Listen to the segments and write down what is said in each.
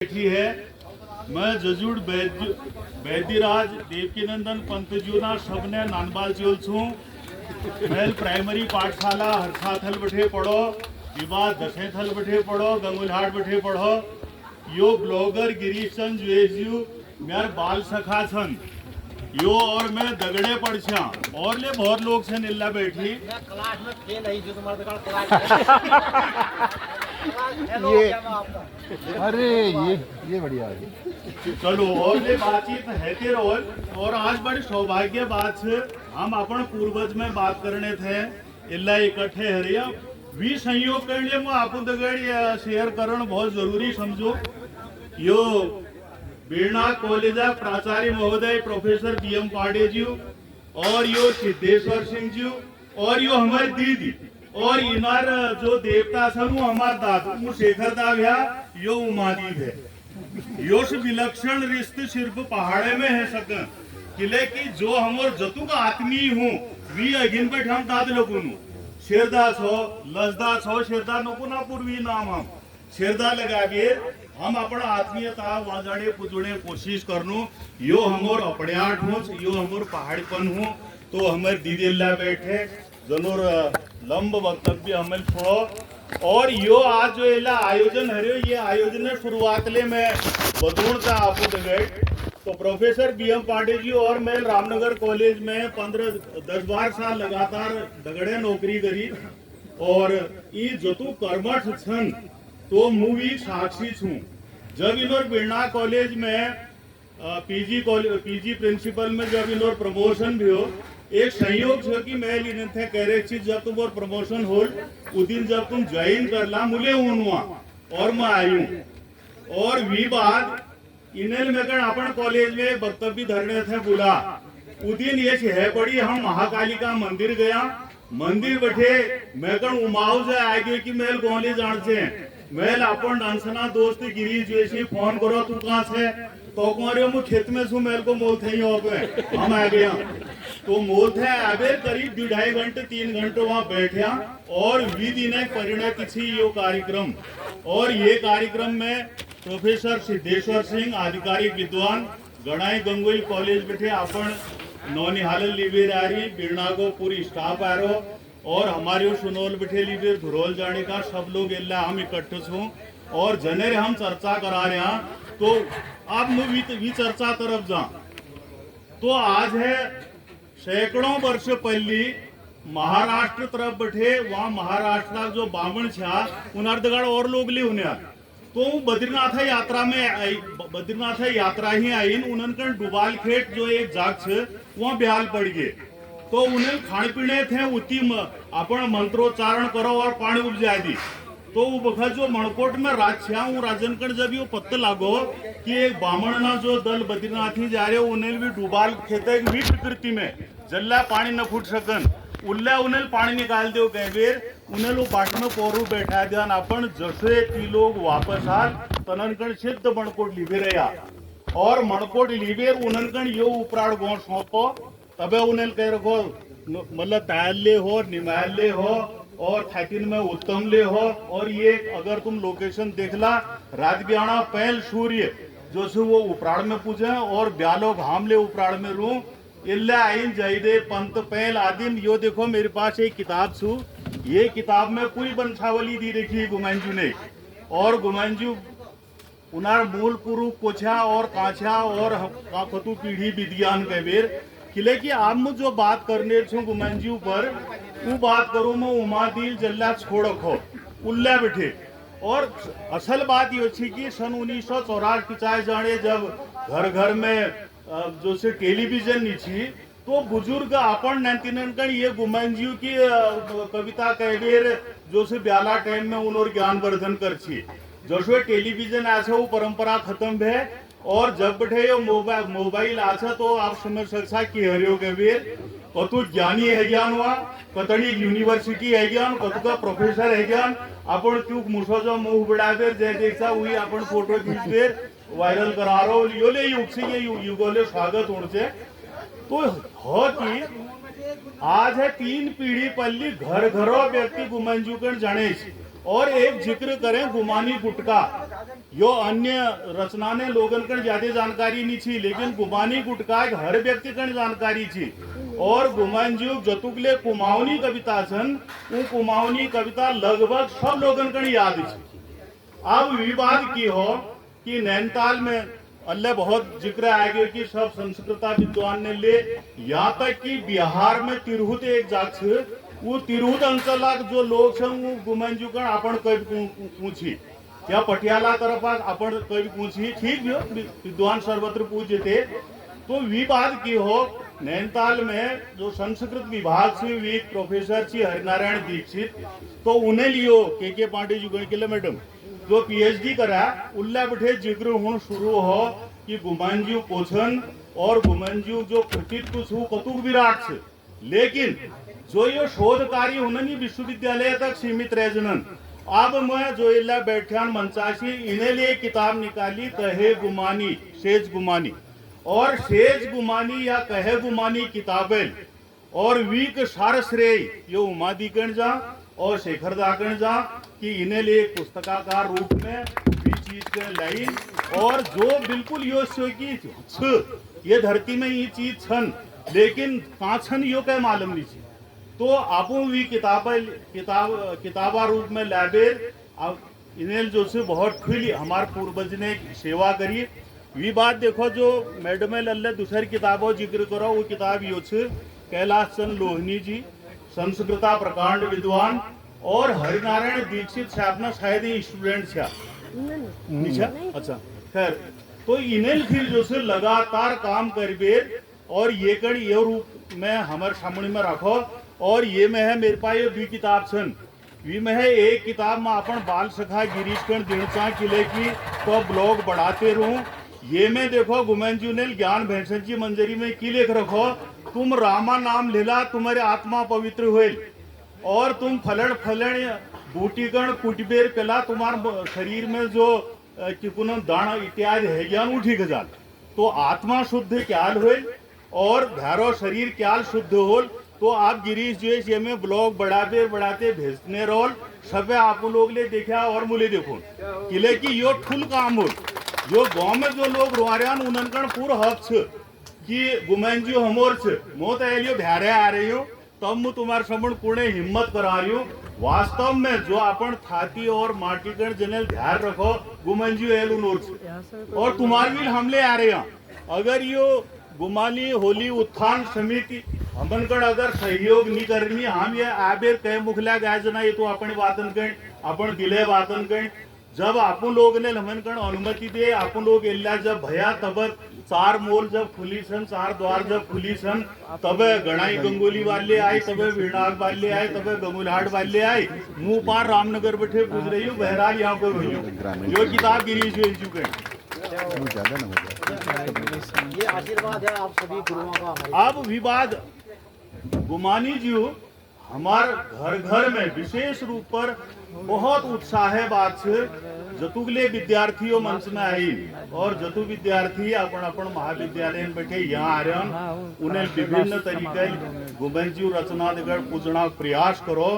बैठी है। मैं जजूड़ बैद्यराज देवकीनंदन पंतजीना सबने नानबाल चोल छू। मैं प्राइमरी पाठशाला हरसा थल बैठे पढ़ो, विवाद दशे थल बैठे पढ़ो, गंगुलहाट बैठे पढ़ो। यो ब्लॉगर गिरीश चंद जुएजू मेर बाल सखा छन। यो और मैं दगड़े पढ़ छा और ले बहुत लोग से निल्ला बैठी। मैं क्लास में फेल है जो तुम्हारे क्लास ये अरे ये बढ़िया है। चलो और ले बातचीत है रोल। और आज बड़ी सौभाग्य बात है, हम अपन पूर्वज में बात करने थे इल्ला इकट्ठे हरिया भी संयोग कर लिए मैं आपको दगड़ शेयर करण बहुत जरूरी समझो। यो बीणा कॉलेज प्राचार्य महोदय प्रोफेसर BM पांडे जी और यो सिद्धेश्वर सिंह जी और यो हमारी दीदी और इनार जो देवता सन वो हमार दादू शेखर दाव्या यो उमादीप है। यो से विलक्षण रिश्ते सिर्फ पहाड़े में है सकन किले की जो हम और जतु का आत्मीय हूँ वी अगिन पे हम दाद लोगों शेरदास हो लसदास हो शेरदा नकुना पूर्वी नाम हम शेरदा लगाविए हम अपना आत्मीयता वाजाड़े पुजड़े कोशिश करनो। यो हमोर अपड़ियाट हो यो हमोर पहाड़पन हो तो हमारे दीदी ला बैठे जनोर लंब वक्तव्य हमें छोड़ो। और यो आज जो एला आयोजन हरियो ये आयोजन शुरुआत ले मैं बतूण का आपको दगड़ तो प्रोफेसर BM पांडे जी और मैं रामनगर कॉलेज में 10-12 साल लगातार दगड़े नौकरी करी और ये जतु कर्मठ छन तो मूवी साक्षी छू। जब इनोर बिरना कॉलेज में पीजी प्रिंसिपल में जब इनोर प्रमोशन भी हो एक संयोग छो कि मैं लिने थे कह रहे चीज जब तुम और प्रमोशन हो उस दिन जब तुम ज्वाइन करला मुले हुआ और मैं आई हूँ और वी बाद इन्हें में कण अपन कॉलेज में वक्तव्य धरने थे बोला उस दिन ये है बड़ी हम महाकालिका मंदिर गया मंदिर बैठे मैं कण उमाऊ से आ गए कि मेल गोली जान से मेल अपन डांसना दोस्त गिरीश जैसी फोन करो तू कहाँ से तो कुमारी मैं खेत में छू मेल को मोल थे पे हम आ गया तो मोल थे आबे करीब 2.5 घंटे 3 घंटे वहाँ बैठा और विधि ने परिणय किसी यो कार्यक्रम और ये कार्यक्रम में प्रोफेसर सिद्धेश्वर सिंह आधिकारिक विद्वान गणाई गंगोई कॉलेज बैठे अपन नौनिहाल लिवेर आ रही बिरना को पूरी स्टाफ आ रहा और हमारे सुनोल बैठे लिवेर धुरोल जाने का सब लोग इल्ला हम इकट्ठे छू और जनेर हम चर्चा करा रहे हैं। तो अब मैं चर्चा तरफ जा तो आज है सैकड़ों वर्ष पहली महाराष्ट्र तरफ बैठे वहाँ महाराष्ट्र जो बामण छा उनार्दगढ़ और लोग ले उन्हें तो बद्रीनाथ यात्रा में बद्रीनाथ यात्रा ही आई उन्होंने डुबाल खेत जो एक जाग छे वहाँ बेहाल पड़ गए तो उन्हें खाने पीने थे उती अपन मंत्रोच्चारण करो और पानी उपजा दी तो वो बखत जो मणकोट में राज छा वो राजनकड़ जब ये पत्ते लागो कि एक बामण ना जो दल बद्रीनाथ ही जा रहे उन्हें भी डुबाल खेते भी प्रकृति में जल्ला पानी न फूट सकन उल्ला उन्हें पानी निकाल दो कई बेर उन्हें लोग बाट में पोरू बैठा ध्यान अपन जैसे ती लोग वापस आल तननकण सिद्ध मणकोट लिबे रहा और मणकोट लिबेर उन्हनकण यो उपराड़ गो सौंपो तबे उन्हें कह रखो मतलब ताल ले हो निमाल ले हो और थाकिन में उत्तम ले हो। और ये अगर तुम लोकेशन देखला राजबियाणा पहल सूर्य जो से वो उपराड़ में पूजे और ब्यालो घाम ले उपराड़ में रू इल्ला आइन जयदे पंत पहल आदिम यो देखो मेरे पास एक किताब छू ये किताब में पूरी वंशावली दी रखी गुमांजू ने और गुमांजू उनार मूल पुरु कोछा और काछा और खतु पीढ़ी विज्ञान के बेर किले की आप मुझ जो बात करने छू गुमांजू पर वो बात करूं मैं उमादील जल्ला छोड़ रखो उल्ला बैठे। और असल बात ये थी कि सन 1954 जाने जब घर घर में जो से टेलीविजन नहीं थी तो बुजुर्ग अपन नंतिनन ये गुमांजू की कविता कहवेर जो से ब्याला टाइम में उन्होंने ज्ञानवर्धन कर छी जो से टेलीविजन ऐसा वो परंपरा खत्म है और जब बैठे यो मोबाइल आछा तो आप समझ सकता कि हरियो कबीर कतु ज्ञानी है ज्ञान हुआ कतड़ी यूनिवर्सिटी है ज्ञान कतु का प्रोफेसर है ज्ञान अपन क्यों मुसो जो मुंह बढ़ाकर जय देखा वही अपन फोटो खींचकर वायरल करा रहा यो ले युग से ये युगोले स्वागत उनसे तो हो कि आज है 3 पीढ़ी पल्ली घर घरों व्यक्ति गुमंजूकन जाने और एक जिक्र करें गुमानी गुटका, यो अन्य रचना ने लोगन कण ज्यादा जानकारी नहीं थी, लेकिन गुमानी गुटका एक हर व्यक्ति कण जानकारी थी। और गुमानजी जतुकले कुमाऊनी कविता छन, वो कुमाऊनी कविता लगभग सब लोगन कण याद थी। अब विवाद की हो कि नैनीताल में अल्लाह बहुत जिक्र आएगा कि सब संस्कृता विद्वान ने ले, यहाँ तक कि बिहार में तिरहुत एक जात छे, वो तिरहुत अंचलाक जो लोग छन वो गुमानजी कण आपण कवि पूछी, या पटियाला तरफ आपण कवि पूछी, ठीक भी विद्वान सर्वत्र पूछे थे। तो विवाद की हो नैनीताल में जो संस्कृत विभाग से वी प्रोफेसर छी हरिनारायण दीक्षित, तो उन्हें लियो के पांडे जी गण मैडम जो पीएचडी करा, उल्ला बैठे जिक्र हूं शुरू हो कि गुमानजी पोछन और गुमानजी जो कृतित्व छू कतुक विराट छे, लेकिन जो ये शोध कार्य उन्हें विश्वविद्यालय तक सीमित रह जनन। अब मैं जो इला बैठ्यान मंचाशी इन्हें लिए किताब निकाली कहे गुमानी शेज गुमानी, और शेज गुमानी या कहे गुमानी किताबें और वीक सार श्रेय यो उमादिकण जा और शेखर दाकण जा कि इन्हें लिए पुस्तकाकार रूप में भी चीज के लाइन, और जो बिल्कुल यो की ये धरती में ये चीज छन, लेकिन कहाँ छन यो क्या मालूम नहीं छी। तो आपू भी किताबा रूप में लाबेर अब इन्हें जो से बहुत खुली हमारे पूर्वज ने सेवा करी। वी बात देखो जो मैडम अल्लाह दूसरी किताबों जिक्र करो, वो किताब यो छे कैलाश चंद लोहनी जी संस्कृता प्रकांड विद्वान, और हरिनारायण दीक्षित साहब ना शायद ही स्टूडेंट छा। अच्छा खैर, तो इन्हें फिर जो से लगातार काम करबे, और ये कण ये रूप में हमारे सामने में रखो। और ये में है मेरे पास ये 2 किताब छन, वी में है एक किताब में अपन बाल सखा गिरीश कण दिनचा किले की तो ब्लॉग बढ़ाते रहूं। ये में देखो गुमानजी ने ज्ञान भैंसन जी मंजरी में की लेख रखो, तुम रामा नाम लेला तुम्हारे आत्मा पवित्र हुए, और तुम फलण फलण बूटीगण कुटबेर पेला तुम्हारे शरीर में जो चिकुन दाना इत्यादि है ज्ञान उठी गजाल, तो आत्मा शुद्ध क्याल हुए और धारो शरीर क्याल शुद्ध हो। तो आप गिरीश जो है में ब्लॉग बढ़ाते भेजने रोल सब आप लोग ले देखा और मुले देखो किले की यो ठुल काम हो, जो गांव में जो लोग रोआरियान उनकण पूरा हक छ कि गुमानजी हमोर छ मो तो एलियो भ्यारे आ रही हो, तब मैं तुम्हारे समण पुणे हिम्मत करा रही हूँ। वास्तव में जो अपन थाती और माटीगण जनेल ध्यान रखो गुमानजी एल उनोर छ, और तुम्हारे भी हमले आ रहे हैं। अगर यो गुमानी होली उत्थान समिति हमनकण अगर सहयोग नहीं करनी, हम ये आबेर कह मुखला गाय जना ये तो अपन वातन कहीं अपन दिले वातन कहीं, जब अपन लोग ने हमनकण अनुमति दे अपन लोग इल्ला जब भया तब 4 मोल जब खुली सन, 4 द्वार जब खुली सन, तब गणाई गंगोली वाले आए, तब वीणाग वाले आए, तब गंगुलहाट वाले आए, मुंह पार रामनगर बैठे पूछ रही हूँ बहराल यहाँ पर भैया जो किताब गिरीश भेज चुके हैं। ये आशीर्वाद है आप सभी गुरुओं का। अब विवाद गुमानी जी हमार घर घर में विशेष रूप पर बहुत उत्साह है बात से जतुगले विद्यार्थियों मंच में आई, और जतु विद्यार्थी अपन अपन महाविद्यालय में बैठे यहाँ आ रहे हैं, उन्हें विभिन्न तरीके गुमानजी रचना देकर पूछना प्रयास करो।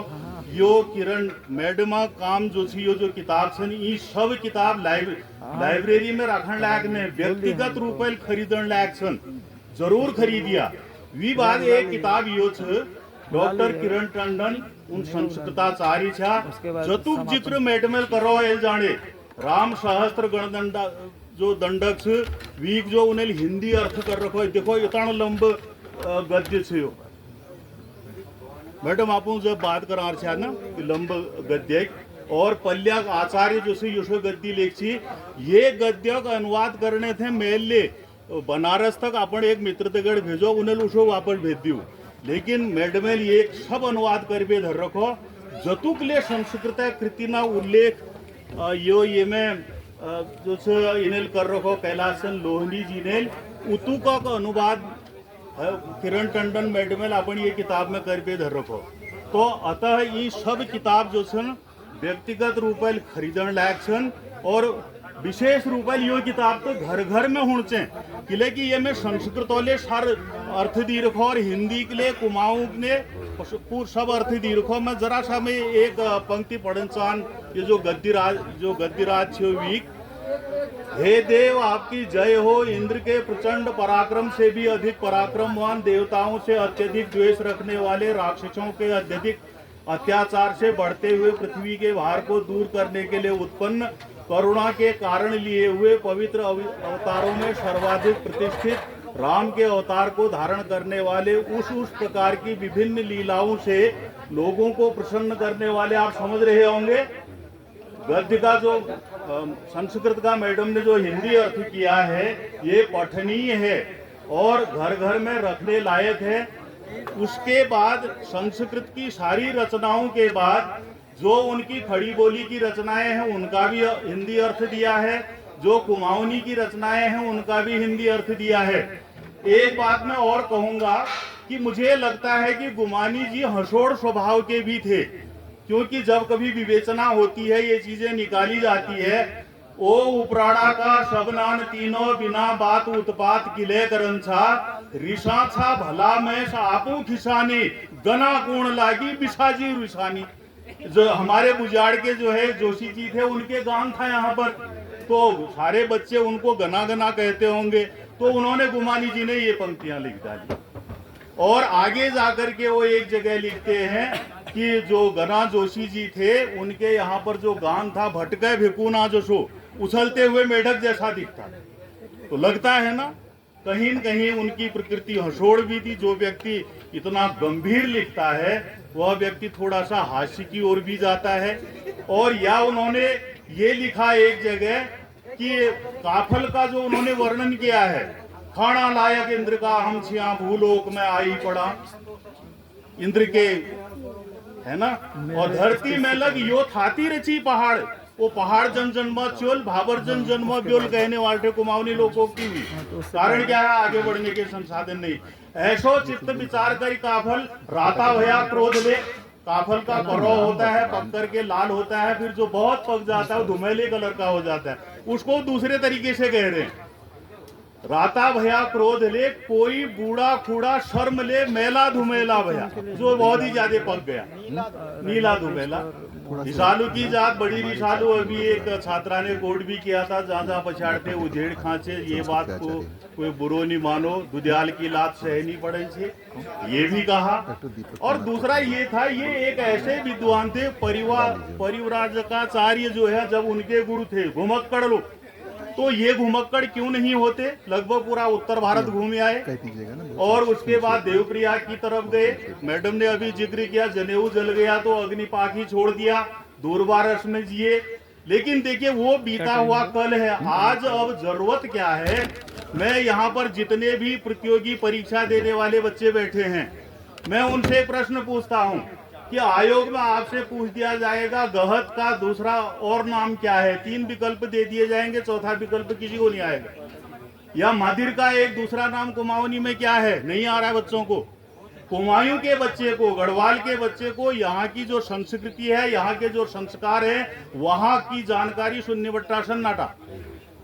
यो किरण मैडम काम जो थी यो जो किताब छन ई सब किताब लाइब्रेरी में रखने लायक ने व्यक्तिगत रूप में खरीदन लायक छन, जरूर खरीदिया। वी बाद एक किताब यो छ डॉक्टर किरण टंडन उन संस्कृताचार्य छा जतुक जिक्र मैडमेल करो ए जाने राम सहस्त्र गणदंड जो दंडक छ वीक जो उन्हें हिंदी अर्थ कर रखो, देखो इतना लंब गद्य छ यो मैडम आप जब बात करा छा ना लंब गद्य, और पल्याक आचार्य जो से युष्व गद्य लेख छी, ये गद्य का अनुवाद करने थे मेल ले बनारस तक अपन एक मित्र तगड़ भेजो उन्हें उसको वापस भेज दियो, लेकिन मैडमेल ये सब अनुवाद कर बे धर रखो जतुक ले संस्कृत कृति ना उल्लेख यो ये में जो से इनेल कर रखो कैलासन लोहनी जी ने उतुका का अनुवाद किरण टंडन मैडमेल अपन ये किताब में कर बे धर रखो। तो अतः ये सब किताब जो छन व्यक्तिगत रूप में खरीदन लायक छन, और विशेष रूप यो किताब तो घर घर में होने किले कि ये में संस्कृत वाले सर अर्थ दी रखो और हिंदी के लिए कुमाऊं ने सब अर्थ दी रखो। मैं जरा सा में एक पंक्ति पढ़न चाहन, ये जो गद्यराज छे वीक, हे देव आपकी जय हो, इंद्र के प्रचंड पराक्रम से भी अधिक पराक्रमवान, देवताओं से अत्यधिक द्वेष रखने वाले, राक्षसों के अत्यधिक अत्याचार से बढ़ते हुए पृथ्वी के भार को दूर करने के लिए उत्पन्न, करुणा के कारण लिए हुए पवित्र अवतारों में सर्वाधिक प्रतिष्ठित राम के अवतार को धारण करने वाले, उस प्रकार की विभिन्न लीलाओं से लोगों को प्रसन्न करने वाले। आप समझ रहे होंगे गद्य का जो संस्कृत का मैडम ने जो हिंदी अर्थ किया है ये पठनीय है और घर घर में रखने लायक है। उसके बाद संस्कृत की सारी रचनाओं के बाद जो उनकी खड़ी बोली की रचनाएं हैं उनका भी हिंदी अर्थ दिया है, जो कुमाऊनी की रचनाएं हैं उनका भी हिंदी अर्थ दिया है। एक बात मैं और कहूंगा कि मुझे लगता है कि गुमानी जी हंसोड़ स्वभाव के भी थे, क्योंकि जब कभी विवेचना होती है ये चीजें निकाली जाती है। ओ उपराड़ा का सबनान तीनों बिना बात उत्पात किले करंछा, ऋषा छा भला में आपू खिसानी, गना कोण लागी बिसाजी रुसानी। जो हमारे बुजाड़ के जो है जोशी जी थे उनके गान था यहाँ पर, तो सारे बच्चे उनको गना गना कहते होंगे, तो उन्होंने गुमानी जी ने ये पंक्तियां लिख डाली। और आगे जाकर के वो एक जगह लिखते हैं कि जो गना जोशी जी थे उनके यहाँ पर जो गान था, भटके भिकुना जोशो, उछलते हुए मेढक जैसा दिखता। तो लगता है ना कहीं न कहीं उनकी प्रकृति हंसोड़ भी थी। जो व्यक्ति इतना गंभीर लिखता है वह व्यक्ति थोड़ा सा हास्य की ओर भी जाता है। और या उन्होंने ये लिखा एक जगह कि काफल का जो उन्होंने वर्णन किया है, खाना लायक इंद्र का हम छिया भूलोक में आई पड़ा, इंद्र के है ना, और धरती में लग यो थाती रची पहाड़, वो पहाड़ जन जन्म चोल भाबर जन जन्म ब्योल कहने वाले कुमाऊनी लोगों की हुई। कारण क्या है, आगे बढ़ने के संसाधन नहीं। ऐसो चित्त विचार कर काफल राता भया क्रोध ले। काफल का करो होता है, पक करके लाल होता है, फिर जो बहुत पक जाता है धुमेले कलर का हो जाता है, उसको दूसरे तरीके से कह रहे हैं, राता भया क्रोध ले, कोई बूढ़ा खूड़ा शर्म ले, मेला धुमेला भया, जो बहुत ही ज्यादा पक गया, नीला धुमेला। रिसालू की जात बड़ी रिसालू। अभी एक छात्रा ने कोड भी किया था, जहाँ जहाँ पछाड़ते उजेड़ खांचे, ये बात को कोई बुरो नहीं मानो, दुदियाल की लात सहनी पड़े छे, ये भी कहा। और दूसरा ये था, ये एक ऐसे विद्वान थे, परिव्राजकाचार्य जो है, जब उनके गुरु थे घुमक्कड़ लोग, तो ये घुमक्कड़ क्यों नहीं होते, लगभग पूरा उत्तर भारत घूम आए। और उसके बाद देवप्रयाग की तरफ गए। मैडम ने अभी जिक्र किया, जनेऊ जल गया तो अग्निपाखी छोड़ दिया, दूरबारस में जिए। लेकिन देखिए वो बीता हुआ कल है, आज अब जरूरत क्या है। मैं यहाँ पर जितने भी प्रतियोगी परीक्षा देने वाले बच्चे बैठे हैं, मैं उनसे एक प्रश्न पूछता हूँ कि आयोग में आपसे पूछ दिया जाएगा गहत का दूसरा और नाम क्या है, 3 विकल्प दे दिए जाएंगे, चौथा विकल्प किसी को नहीं आएगा। या मादिर का एक दूसरा नाम कुमाऊनी में क्या है, नहीं आ रहा है बच्चों को। कुमायूं के बच्चे को, गढ़वाल के बच्चे को यहाँ की जो संस्कृति है, यहाँ के जो संस्कार है, वहाँ की जानकारी शून्य बट्टा सन्नाटा।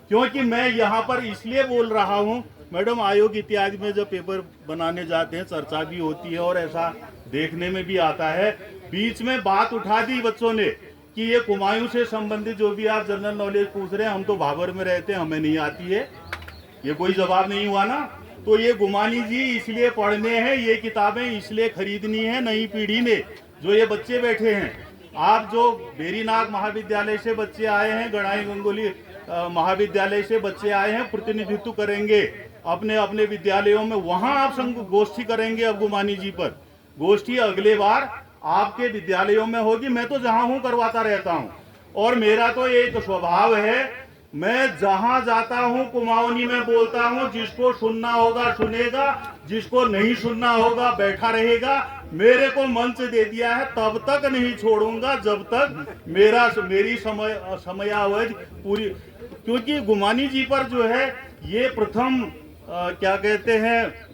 क्योंकि मैं यहाँ पर इसलिए बोल रहा हूँ, मैडम आयोग इत्यादि में जब पेपर बनाने जाते हैं चर्चा भी होती है और ऐसा देखने में भी आता है, बीच में बात उठा दी बच्चों ने कि ये कुमायूं से संबंधित जो भी आप जनरल नॉलेज पूछ रहे हैं, हम तो भाबर में रहते हैं, हमें नहीं आती है, ये कोई जवाब नहीं हुआ ना। तो ये गुमानी जी इसलिए पढ़ने हैं, ये किताबें इसलिए खरीदनी है नई पीढ़ी ने। जो ये बच्चे बैठे हैं, आप जो बेरीनाग महाविद्यालय से बच्चे आए हैं, गणाई गंगोली महाविद्यालय से बच्चे आए हैं, प्रतिनिधित्व करेंगे अपने अपने विद्यालयों में, वहां आप गोष्ठी करेंगे। अब गुमानी जी पर गोष्ठी अगले बार आपके विद्यालयों में होगी। मैं तो जहां हूं करवाता रहता हूं, और मेरा तो एक स्वभाव है, मैं जहां जाता हूं कुमाऊनी में बोलता हूं, जिसको सुनना होगा सुनेगा, जिसको नहीं सुनना होगा बैठा रहेगा। मेरे को मंच दे दिया है, तब तक नहीं छोड़ूंगा जब तक मेरी समयावधि पूरी। क्योंकि गुमानी जी पर जो है ये प्रथम क्या कहते हैं,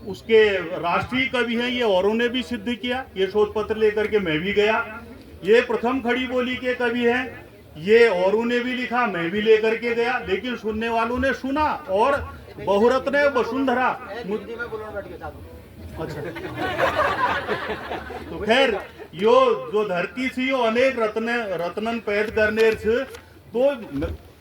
उसके राष्ट्रीय कवि हैं, ये औरों ने भी सिद्ध किया। ये शोध पत्र लेकर के मैं भी गया। ये प्रथम खड़ी बोली के कवि हैं, ये औरों ने भी लिखा, मैं भी लेकर के गया, लेकिन सुनने वालों ने सुना और बहुरत्न वसुंधरा हिंदी में बोलना बैठ गया साधु। अच्छा तो खैर यो जो धरती थी यो अनेक रत्नन पैद करने छ तो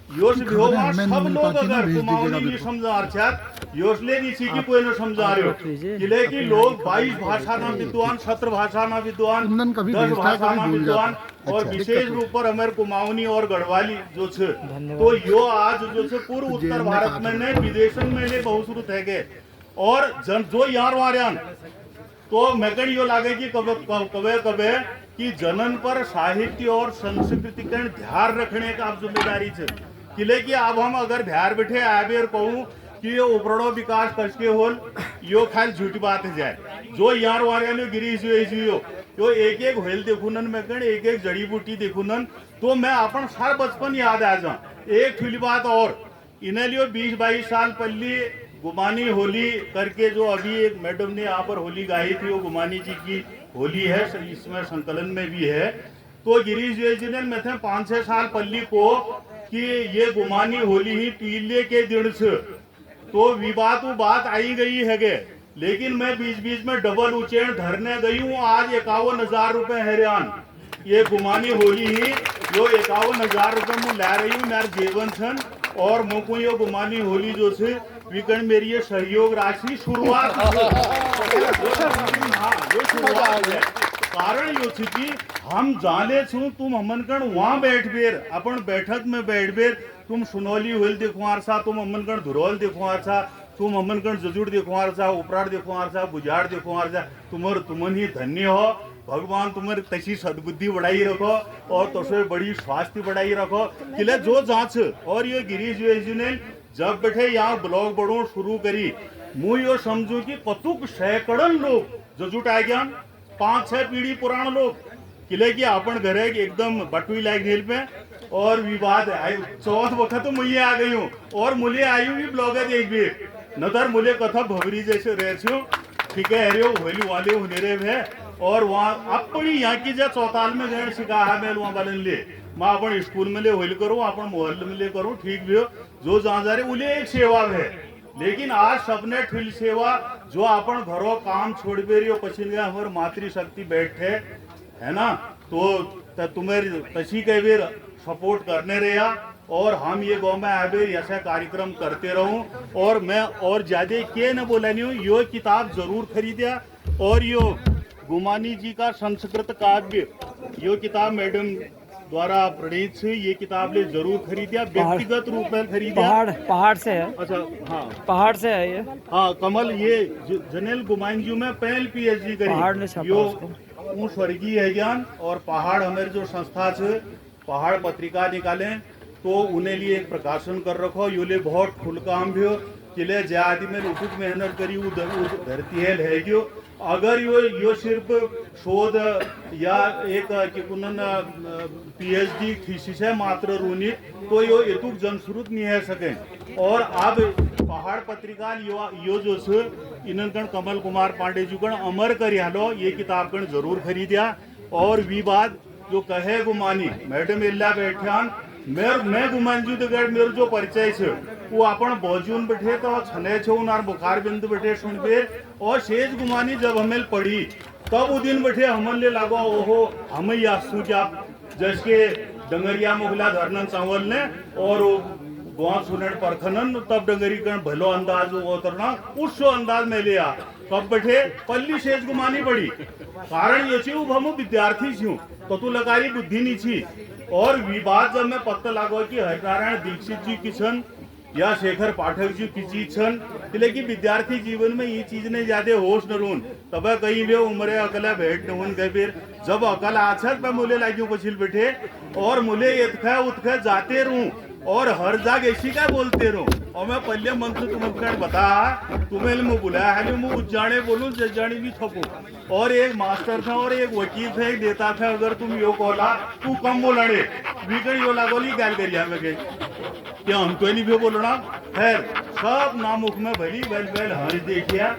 योश भी होगा सब लोग अगर कुमाऊनी नहीं समझा अर्चात योशले नहीं सी कि कोई न समझा रहे हो किले की लोग 22 भाषा ना विद्वान 17 भाषा ना विद्वान 10 भाषा ना विद्वान और विशेष रूप पर हमारे कुमाऊनी और गढ़वाली जो छ तो यो आज जो छ पूर्व उत्तर भारत में ने विदेशन में ने बहुत है गए और जन जो यार वार्यान तो मैं कहीं यो लागे कि कबे कि जनन पर साहित्य और संस्कृति का ध्यान रखने का आप जिम्मेदारी है किले कि अब हम अगर ध्यान बैठे आबे और कहूँ कि ये उपरणो विकास कसके होल यो खाल झूठी बात है जाए जो यार वार्यान गिरीश यो एक एक होल देखूनन मैं कहीं एक एक जड़ी बूटी देखूनन तो मैं अपन सार बचपन याद आ जाऊं एक ठुली बात और इन्हें लियो 20-22 साल पहले गुमानी होली करके जो अभी एक मैडम ने यहाँ पर होली गाई थी वो गुमानी जी की होली है इसमें संकलन में भी है तो गिरीश जी ने मैं थे 5-6 साल पहले को कि ये गुमानी होली ही पीले के दिन से तो विवाद बात आई गई है गे लेकिन मैं बीच में डबल उचेण धरने गई हूँ आज 51,000 रुपए हैरान ये गुमानी होली ही जो 51,000 रुपए मैं ला रही हूँ मेरे जीवन छन और मुझको ये गुमानी होली जो से वीकेंड मेरी ये सहयोग राशि शुरुआत है कारण यो कि हम जाने छू तुम हमन कण वहाँ बैठ बेर अपन बैठक में बैठ बेर तुम सुनौली होल देखवार सा तुम हमन कण धुरौल देखवार सा तुम हमन कण जजुड़ देखवार सा उपराड़ देखवार सा बुझाड़ देखवार सा तुमन ही धन्य हो भगवान तुम्हारी तशी सद्बुद्धि बढ़ाई रखो और तसो बड़ी स्वास्थ्य बढ़ाई रखो किले जो जांच और ये गिरीश जी ने जब बैठे यहाँ ब्लॉग बढ़ो शुरू करी मुझे यो समझू कि कतुक सैकड़न लोग जजुट आ गया 5-6 पीढ़ी पुराण लोग किले की अपन घरे एकदम बटुई लाइक ढेल पे और विवाद चौथ वक्त तो मुझे आ गई हूँ और मुझे आई हुई ब्लॉग देख भी नतर मुझे कथा भवरी जैसे रहे ठीक है अरे होली वाले होने है और वहाँ अपनी यहाँ की जो चौताल में गए सिखा है मैं वहाँ वाले ले मैं अपन स्कूल में ले होली करूँ अपन मोहल्ले में ले करूँ ठीक भी हो जो जहाँ जा रहे उन्हें एक सेवा है लेकिन आज सबने ठुल सेवा जो अपन घरों काम छोड़ बेरी पछिन गया हमारे मातृशक्ति बैठे है ना तो तुम्हें तशी कई बेर सपोर्ट करने रहा और हम ये गाँव में आए बेर ऐसा कार्यक्रम करते रहूं और मैं और ज्यादा के न बोला नहीं हूँ यो किताब जरूर खरीदा और यो गुमानी जी का संस्कृत काव्य यो किताब मैडम द्वारा प्रणीत से ये किताब ले जरूर खरीदिया व्यक्तिगत रूप में खरीदिया पहाड़ से है अच्छा हाँ पहाड़ से है ये हाँ कमल ये जनेल गुमाइन जी में पहल PhD करी यो स्वर्गीय है ज्ञान और पहाड़ हमारे जो संस्था से पहाड़ पत्रिका निकाले तो उन्हें लिए एक प्रकाशन कर रखो यो ले बहुत फुल काम भी हो किले ज्यादा में उठुक मेहनत करी वो धरती है जो अगर यो सिर्फ शोध या एक PhD थीसिस है मात्र रूनी तो यो एतुक जनश्रुत नहीं है सके और अब पहाड़ पत्रिका यो जो से इनकण कमल कुमार पांडे जी कण अमर करियालो ये किताब कण जरूर खरीदिया और विवाद जो कहे गुमानी मैडम इल्ला बैठान मैं गुमान जी तो मेरे जो परिचय से वो अपन बोजून बैठे तो छने छुनार बुखार बिंदु बैठे सुन बे और शेष गुमानी जब हमें पढ़ी तब वो दिन बैठे हमन ले लागो ओहो हम यासू क्या जैसे डंगरिया मुगला धरनन चावल ने और गुआ सुनड़ परखनन तब डंगरी कण भलो अंदाज उतरना उस अंदाज में लिया तब बैठे पल्ली शेष गुमानी पड़ी कारण ये छू हम विद्यार्थी छू तो तू लगारी बुद्धि नहीं छी और विवाद जब मैं पत्ता लागो कि हरिनारायण दीक्षित जी की छन या शेखर पाठक जी की चीज छन लेकिन विद्यार्थी जीवन में ये चीज ने ज्यादा होश न रून तब कहीं भी उम्र अकल भेंट न गए फिर जब अकल आछत मैं मुले लागियों को छिल बैठे और मुले इतखा उतखा जाते रहूं और हर जाग ऐसी क्या बोलते रहो और मैं पहले मंत्र तुम्हें बता तुम्हें मैं बुलाया है मैं उज्जाने बोलूं जज्जानी भी थकूं और एक मास्टर था और एक वकील था एक देता था अगर तुम यो कोला तू कम बोलने वीकन यो लागोली गैल करिया में गई क्या हम तो नहीं भी बोलना खैर सब नामुख में भली बैल बैल हर देखिया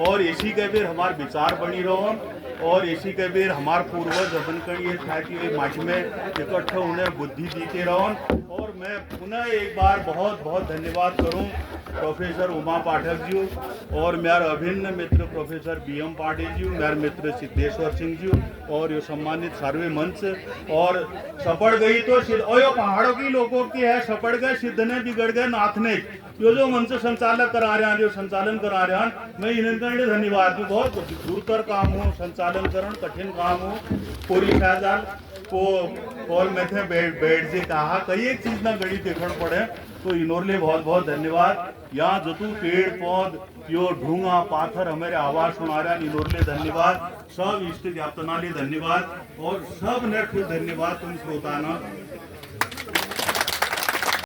और इसी के फिर हमारे विचार बनी रहो और इसी के बेर हमार पूर्वज अपन कर ये था कि ये माटी में इकट्ठे उन्हें बुद्धि दीते रहो। और मैं पुनः एक बार बहुत बहुत धन्यवाद करूं प्रोफेसर उमा पाठक जी और मेरे अभिन्न मित्र प्रोफेसर BM पाटिल जी, मेरे मित्र सिद्धेश्वर सिंह जी और ये सम्मानित सर्वे मंच। और सपड़ गई तो और ये पहाड़ों की लोगों की है, सपड़ गए सिद्ध ने बिगड़ गए नाथ ने, यो जो मंच संचालक करा रहे हैं, जो संचालन करा रहे हैं, मैं इनके लिए धन्यवाद दूं। बहुत दुर्कर काम हो, संचालन करण कठिन काम हो। पूरी शाहजाल को कॉल में थे बैठ से कहा कई एक चीज ना गड़ी देखण पड़े, तो इनोरले बहुत बहुत धन्यवाद। यहाँ जतु पेड़ पौध यो ढूंगा पाथर हमारे आवाज सुना रहा इनोरले धन्यवाद। सब इष्ट ज्ञापना लिए धन्यवाद और सब ने खूब धन्यवाद तुम श्रोताना।